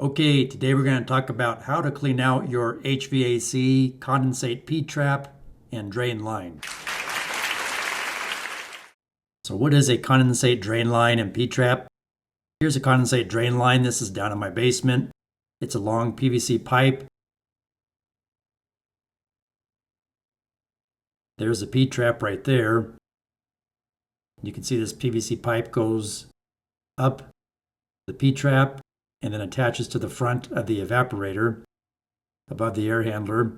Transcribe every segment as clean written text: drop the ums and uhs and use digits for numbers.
Okay, today we're going to talk about how to clean out your HVAC condensate P-trap and drain line. So what is a condensate drain line and P-trap? Here's a condensate drain line. This is down in my basement. It's a long PVC pipe. There's a P-trap right there. You can see this PVC pipe goes up the P-trap and then attaches to the front of the evaporator above the air handler.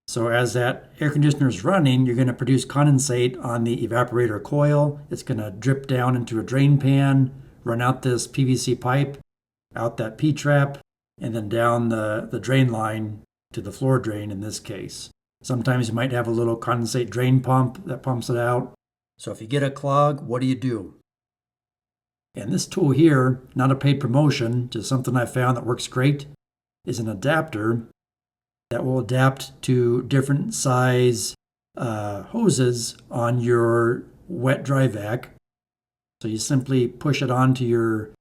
So as that air conditioner is running, you're going to produce condensate on the evaporator coil. It's going to drip down into a drain pan, run out this PVC pipe, out that P-trap, and then down the drain line to the floor drain in this case. Sometimes you might have a little condensate drain pump that pumps it out. So if you get a clog, what do? And this tool here, not a paid promotion, just something I found that works great, is an adapter that will adapt to different size hoses on your wet dry vac. So you simply push it onto your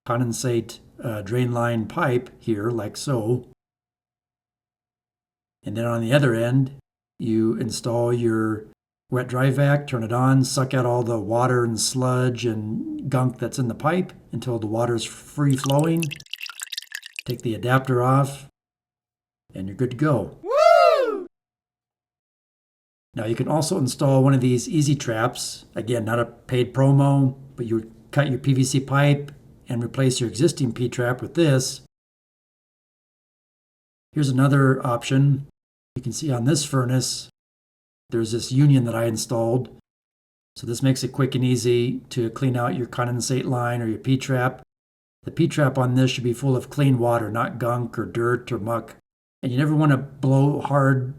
condensate drain line pipe here, like so. And then on the other end, you install your wet dry vac, turn it on, suck out all the water and sludge and gunk that's in the pipe until the water's free flowing. Take the adapter off, and you're good to go. Woo! Now you can also install one of these easy traps. Again, not a paid promo, but you cut your PVC pipe and replace your existing P-trap with this. Here's another option. You can see on this furnace, there's this union that I installed. So this makes it quick and easy to clean out your condensate line or your P-trap. The P-trap on this should be full of clean water, not gunk or dirt or muck. And you never want to blow hard,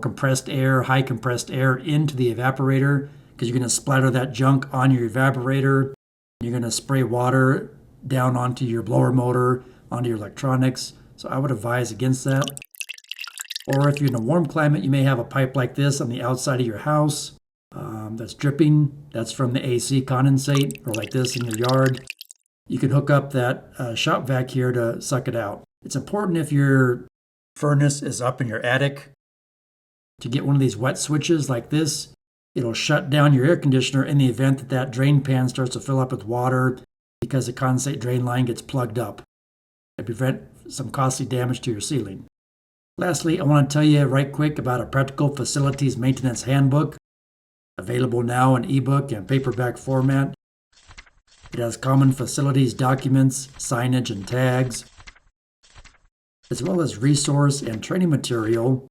compressed air, high compressed air into the evaporator, because you're going to splatter that junk on your evaporator. You're going to spray water down onto your blower motor, onto your electronics. So I would advise against that. Or if you're in a warm climate, you may have a pipe like this on the outside of your house that's dripping. That's from the AC condensate, or like this in your yard. You can hook up that shop vac here to suck it out. It's important if your furnace is up in your attic to get one of these wet switches like this. It'll shut down your air conditioner in the event that that drain pan starts to fill up with water because the condensate drain line gets plugged up and prevent some costly damage to your ceiling. Lastly, I want to tell you right quick about a practical facilities maintenance handbook, available now in ebook and paperback format. It has common facilities documents, signage, and tags, as well as resource and training material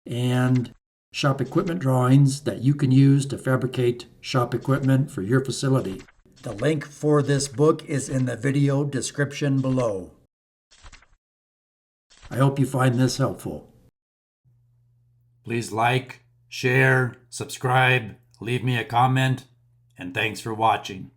and shop equipment drawings that you can use to fabricate shop equipment for your facility. The link for this book is in the video description below. I hope you find this helpful. Please like, share, subscribe, leave me a comment, and thanks for watching.